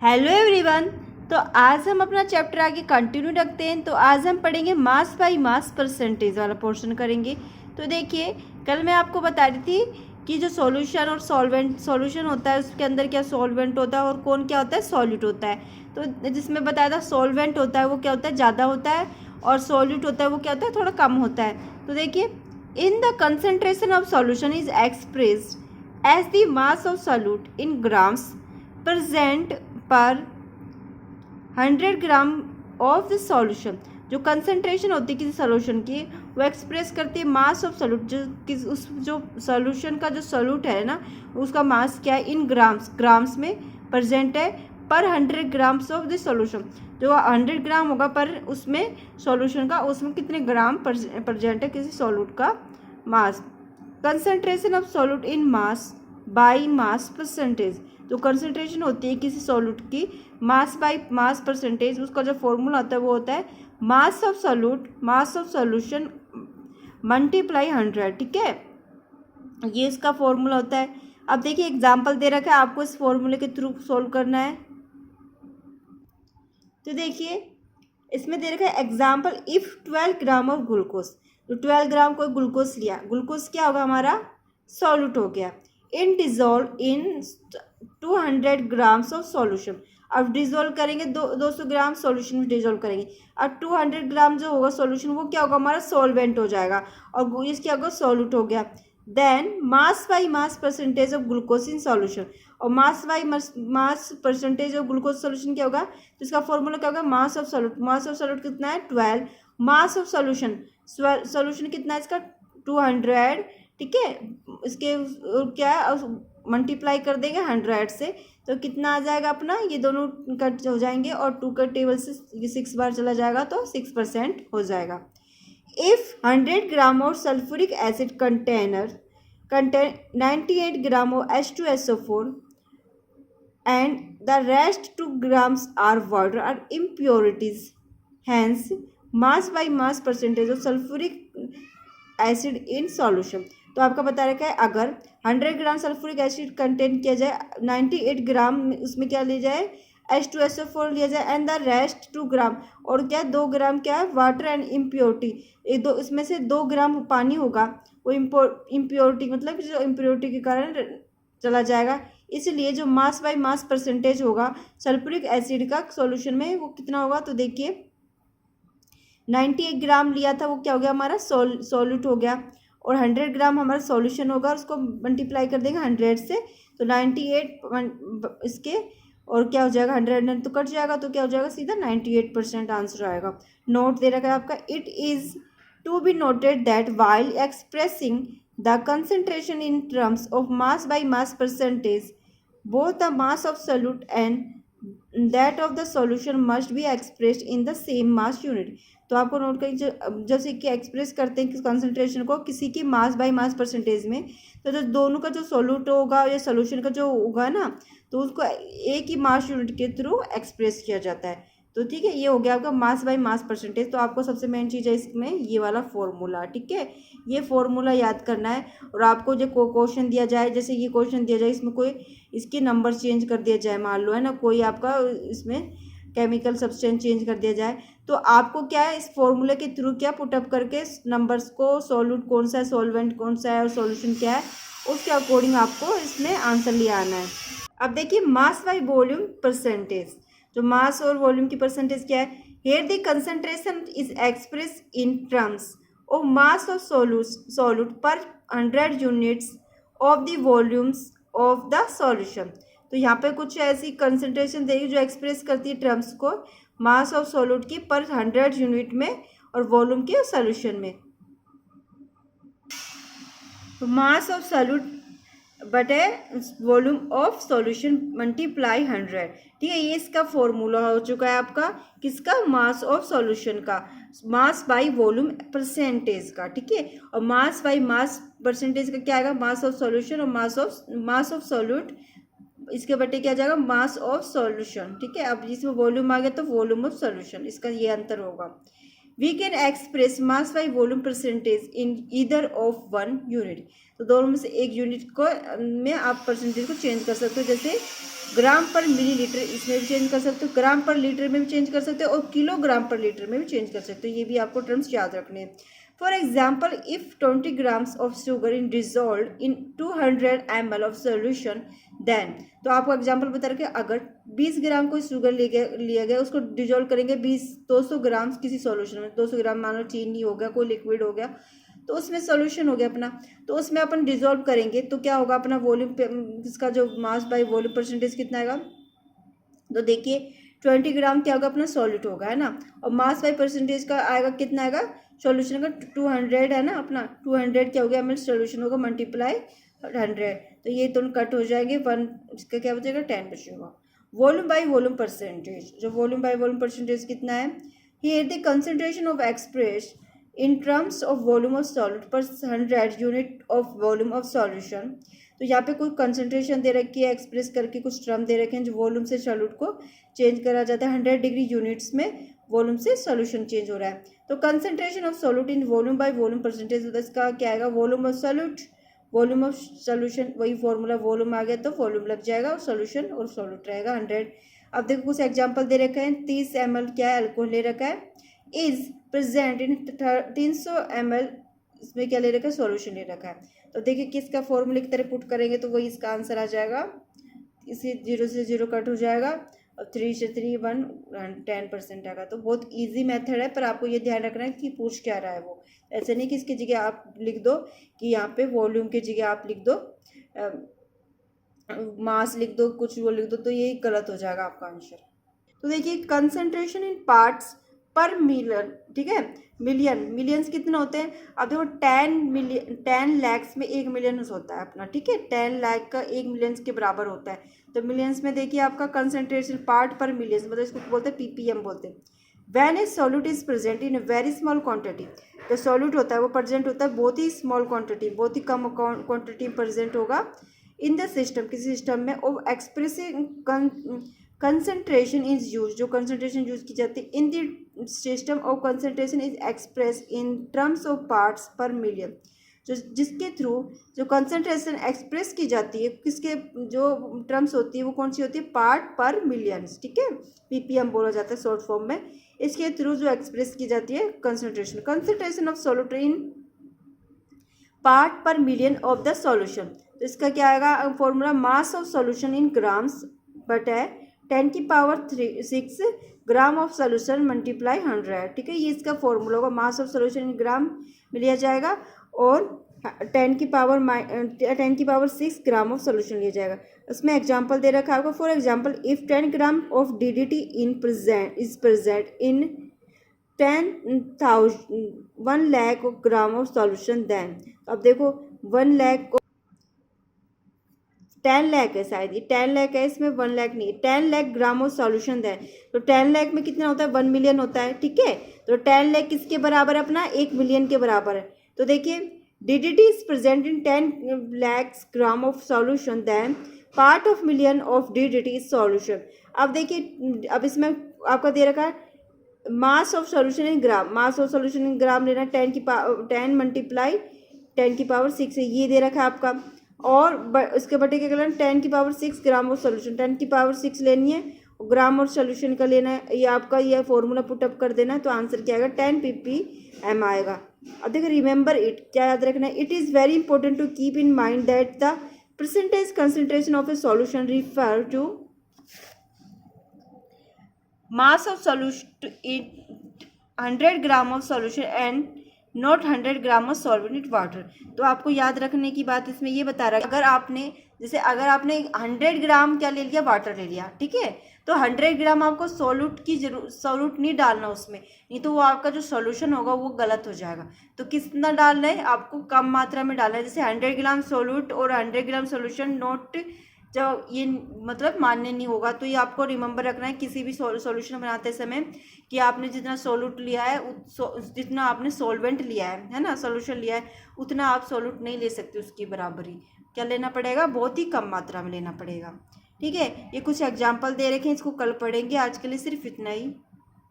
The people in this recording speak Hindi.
Hello everyone. तो आज हम अपना चैप्टर आगे कंटिन्यू रखते हैं। तो आज हम पढ़ेंगे मास बाय मास परसेंटेज वाला पोर्शन करेंगे। तो देखिए, कल मैं आपको बता रही थी कि जो सॉल्यूशन और सॉल्यूशन होता है उसके अंदर क्या सॉल्वेंट होता है और कौन क्या होता है, सॉल्यूट होता है। तो जिसमें बताया था सॉल्वेंट होता है वो क्या होता है, ज़्यादा होता है, और सॉल्यूट होता है वो क्या होता है, थोड़ा कम होता है। तो देखिए, in the concentration of solution is expressed as the mass of solute in grams present per 100 gram of the solution. जो कंसनट्रेशन होती है किसी सॉल्यूशन की, वो एक्सप्रेस करती है मास ऑफ सॉल्यूट। जो सॉल्यूशन का जो सॉल्यूट है ना, उसका मास क्या है, इन ग्राम्स में प्रेजेंट है पर 100 ग्राम्स ऑफ द सॉल्यूशन। जो 100 ग्राम होगा पर उसमें सॉल्यूशन का, उसमें कितने ग्राम प्रेजेंट है किसी सॉल्यूट का mass. Concentration of solute in mass by mass percentage. जो कंसनट्रेशन होती है किसी सॉल्यूट की मास बाई मास परसेंटेज, उसका जो फॉर्मूला होता है वो होता है मास ऑफ सॉल्यूशन मल्टीप्लाई 100। ठीक है, ये इसका फॉर्मूला होता है। अब देखिए, एग्जाम्पल दे रखा है, आपको इस फॉर्मूले के थ्रू सॉल्व करना है। तो देखिए, इसमें दे रखा है example, if 12 gram of glucose. तो 12 ग्राम कोई ग्लूकोज लिया, ग्लूकोज क्या होगा हमारा, सॉल्यूट हो गया। In dissolve in 200 grams of solution. अब डिजोल्व करेंगे, 200 ग्राम सॉल्यूशन में डिजोल्व करेंगे। अब 200 ग्राम जो होगा सॉल्यूशन वो क्या होगा, हमारा सॉल्वेंट हो जाएगा, और इस क्या होगा, सॉल्यूट हो गया। Then mass by mass percentage of glucose in solution. और mass by mass percentage of glucose solution क्या होगा, तो इसका फॉर्मूला क्या होगा, मास ऑफ सॉल्यूट कितना है, 12। मास ऑफ सॉल्यूशन कितना है इसका, 200। ठीक है, इसके क्या है, मल्टीप्लाई कर देंगे 100 से, तो कितना आ जाएगा अपना, ये दोनों कट हो जाएंगे और 2 का टेबल से ये 6 बार चला जाएगा तो 6% हो जाएगा। If 100 gram of sulphuric acid contain 98 gram of H2SO4 and the rest 2 grams are water are impurities. Hence, mass by mass percentage of sulfuric acid in solution. तो आपका बता रखा है, अगर 100 ग्राम सल्फ्यूरिक एसिड कंटेन किया जाए, 98 ग्राम उसमें क्या लिया जाए, H2SO4 लिया जाए, एंड द रेस्ट 2 ग्राम, और क्या 2 ग्राम क्या है, वाटर एंड इम्प्योरिटी। एक दो इसमें से 2 ग्राम पानी होगा, वो इम्प्योरिटी मतलब जो इम्प्योरिटी के कारण चला जाएगा। इसलिए जो मास बाय मास परसेंटेज होगा सल्फ्यूरिक एसिड का सॉल्यूशन में, वो कितना होगा, तो देखिए 98 ग्राम लिया था, वो क्या हो गया हमारा, सॉल्यूट हो गया। और 100 ग्राम हमारा सॉल्यूशन होगा, उसको मल्टीप्लाई कर देंगे 100 से, तो 98 इसके, और क्या हो जाएगा, 100 तो कट जाएगा, तो क्या हो जाएगा, सीधा 98% आंसर आएगा। नोट दे रखा है आपका, it is to be noted that while expressing the concentration in terms of mass by mass percentage, both the mass of solute and that of the solution must be expressed in the same mass unit। तो आपको नोट करें, जैसे कि एक्सप्रेस करते हैं किस कंसंट्रेशन को किसी की मास बाय मास परसेंटेज में, तो जो दोनों का जो सोल्यूट होगा या सोल्यूशन का जो होगा ना, तो उसको एक ही मास यूनिट के थ्रू एक्सप्रेस किया जाता है। तो ठीक है, ये हो गया आपका मास बाय मास परसेंटेज। तो आपको सबसे मेन चीज़ है इसमें ये वाला फॉर्मूला। ठीक है, ये फॉर्मूला याद करना है। और आपको जो क्वेश्चन दिया जाए, जैसे ये क्वेश्चन दिया जाए, इसमें कोई इसके नंबर चेंज कर दिया जाए, मान लो है ना, कोई आपका इसमें केमिकल सब्सटेंस चेंज कर दिया जाए, तो आपको क्या है, इस फॉर्मूले के थ्रू क्या पुटअप करके नंबर्स को, सॉल्यूट कौन सा है, सॉल्वेंट कौन सा है और सॉल्यूशन क्या है, उसके अकॉर्डिंग आपको इसमें आंसर ले आना है। अब देखिए, मास बाय वॉल्यूम परसेंटेज। जो मास और वॉल्यूम की परसेंटेज क्या है, here the concentration is express in terms of mass of solute per 100 units of the volumes of the solution. तो यहाँ पे कुछ ऐसी कंसंट्रेशन देगी जो एक्सप्रेस करती है टर्म्स को मास ऑफ सॉल्यूट की पर 100 यूनिट में और वॉल्यूम के सॉल्यूशन में। तो मास ऑफ सॉल्यूट बटे वॉल्यूम ऑफ सॉल्यूशन मल्टीप्लाई 100। ठीक है, ये इसका फॉर्मूला हो चुका है आपका, किसका, मास ऑफ सॉल्यूशन का, मास बाय वॉल्यूम परसेंटेज का। ठीक है, और मास बाय मास परसेंटेज का क्या आएगा, मास ऑफ सॉल्यूशन, और मास ऑफ सॉल्यूट इसके बटे क्या आ जाएगा, मास ऑफ सॉल्यूशन। ठीक है, अब जिसमें वॉल्यूम आ गया तो वॉल्यूम ऑफ सॉल्यूशन, इसका ये अंतर होगा। We can express mass by volume percentage in either of one unit. तो दोनों में से एक यूनिट को में आप परसेंटेज को चेंज कर सकते हो, जैसे ग्राम पर मिलीलीटर इसमें भी चेंज कर सकते हो, ग्राम पर लीटर में भी चेंज कर सकते हो और किलोग्राम पर लीटर में भी चेंज कर सकते हो। ये भी आपको टर्म्स याद रखने हैं। For example, if 20 grams of sugar in dissolve in 200 ml of solution then, तो आपको एग्जाम्पल बता रखे अगर 20 ग्राम कोई शुगर लिया गया उसको डिजोल्व करेंगे 200 ग्राम किसी सॉल्यूशन में, 200 ग्राम मान लो चीनी हो गया, कोई लिक्विड हो गया, तो उसमें सॉल्यूशन हो गया अपना, तो उसमें अपन डिजोल्व करेंगे तो क्या होगा अपना वॉल्यूम, इसका जो मास बाय वॉल्यूम परसेंटेज कितना आएगा। तो देखिए 20 ग्राम क्या होगा अपना सॉल्यूट होगा, है ना, और मास बाय परसेंटेज का आएगा कितना आएगा सॉल्यूशन का 200 है ना, अपना 200 क्या हो गया हमें सॉल्यूशन होगा मल्टीप्लाई 100, तो ये दोनों कट हो जाएंगे, 1 इसका क्या बचेगा 10 बचेगा। वॉल्यूम बाय वॉल्यूम परसेंटेज, जो वॉल्यूम बाय वॉल्यूम परसेंटेज कितना है, here the concentration of express in terms of volume of solute per 100 unit of volume of solution. तो यहाँ पे कोई कंसंट्रेशन दे रखी है, एक्सप्रेस करके कुछ टर्म दे रखे हैं जो वॉल्यूम से सॉल्यूट को चेंज करा जाता है, 100 डिग्री यूनिट्स में वॉल्यूम से सॉल्यूशन चेंज हो रहा है। तो concentration of solute in volume by volume percentage, तो इसका क्या आएगा volume of solute, volume of solution, वही फॉर्मूला, वॉल्यूम आ गया तो वॉल्यूम लग जाएगा और सॉल्यूशन और सॉल्यूट रहेगा 100। अब देखो कुछ एग्जांपल दे रखे हैं, 30 ml क्या है अल्कोहल ले रखा है, इज प्रेजेंट इन 300 ml, इसमें क्या ले रखा है सॉल्यूशन ले रखा है। तो देखिए किसका फॉर्मूले की तरह पुट करेंगे तो वही इसका आंसर आ जाएगा, इसी 0 से 0 कट हो जाएगा और 3 से 3 1 10% आएगा। तो बहुत इजी मेथड है, पर आपको ये ध्यान रखना है कि पूछ क्या रहा है वो, ऐसे नहीं कि इसकी जगह आप लिख दो कि यहाँ पे वॉल्यूम की जगह आप लिख दो मास लिख दो, कुछ वो लिख दो, तो ये गलत हो जाएगा आपका आंसर। तो देखिए कंसंट्रेशन इन पार्ट्स पर मिलियन, ठीक है, मिलियंस कितने होते हैं, अब देखो 10 लैक्स में 1 मिलियन होता है अपना, ठीक है, 10 लाख का 1 मिलियंस के बराबर होता है। तो मिलियंस में देखिए आपका कंसंट्रेशन पार्ट पर मिलियंस, मतलब इसको बोलते हैं पीपीएम बोलते हैं। When A solute is present in very small quantity, जो सॉल्यूट होता है वो प्रेजेंट होता है बहुत ही स्मॉल क्वांटिटी, बहुत ही कम क्वांटिटी प्रेजेंट होगा इन द सिस्टम, किसी सिस्टम में, of expressing concentration is use, जो कंसंट्रेशन यूज की जाती है in the system of concentration is express in terms of parts पर मिलियन, जो जिसके थ्रू जो कंसंट्रेशन एक्सप्रेस की जाती है, किसके जो टर्म्स होती है वो कौन सी होती है पार्ट पर मिलियंस, ठीक है, पीपीएम बोला जाता है शॉर्ट फॉर्म में। इसके थ्रू जो एक्सप्रेस की जाती है concentration of solute in part पर मिलियन ऑफ द सॉल्यूशन। तो इसका क्या आएगा formula, mass of solution in grams बटा 10⁻6 ग्राम ऑफ सोल्यूशन मल्टीप्लाई 100, ठीक है, ये इसका फॉर्मूला होगा, मास ऑफ सोल्यूशन इन ग्राम में लिया जाएगा और 10⁻6 ग्राम ऑफ सोल्यूशन लिया जाएगा। उसमें एग्जांपल दे रखा है आपको, for example if 10 gram of DDT is present in 1 lakh gram of solution then, अब देखो 1 लाख 10 लाख है, शायद ये 10 लाख है, इसमें 1 लाख नहीं, 10 लाख ग्राम ऑफ सॉल्यूशन है, तो 10 लाख में कितना होता है 1 मिलियन होता है, ठीक है, तो 10 लाख किसके बराबर है अपना 1 मिलियन के बराबर है। तो देखिए DDT is present in 10 lakh gram of solution then part of million of DDT is solution. अब देखिए अब इसमें आपका दे रखा है mass of solution in gram, mass of solution in gram लेना 10 मल्टीप्लाई 10⁻6 है, ये दे रखा है आपका, और उसके बटे क्या करना 10⁻6 ग्राम ऑफ सोल्यूशन, 10⁻6 लेनी है, ग्राम और सोल्यूशन का लेना है, ये आपका ये फॉर्मूला पुटअप कर देना है, तो आंसर क्या आएगा 10 ppm आएगा। अब देखो रिमेंबर इट, क्या याद रखना है, it is very important to keep in mind that the percentage concentration of a solution refer to mass of solution in 100 gram of solution and not 100 gram of solvent water. तो आपको याद रखने की बात इसमें ये बता रहा है, अगर आपने 100 ग्राम क्या ले लिया वाटर ले लिया, ठीक है, तो 100 ग्राम आपको सॉल्यूट नहीं डालना उसमें, नहीं तो वो आपका जो सॉल्यूशन होगा वो गलत हो जाएगा। तो कितना डालना है आपको, कम मात्रा में डालना है, जैसे 100 ग्राम सॉल्यूट और 100 ग्राम सॉल्यूशन नॉट, जब ये मतलब मान्य नहीं होगा। तो ये आपको रिमेंबर रखना है किसी भी सॉल्यूशन बनाते समय कि आपने जितना सॉल्यूट लिया है, जितना आपने सॉल्वेंट लिया है ना, सॉल्यूशन लिया है, उतना आप सॉल्यूट नहीं ले सकते, उसकी बराबरी क्या लेना पड़ेगा, बहुत ही कम मात्रा में लेना पड़ेगा, ठीक है। ये कुछ एग्जाम्पल दे रखे हैं, इसको कल पढ़ेंगे, आज के लिए सिर्फ इतना ही।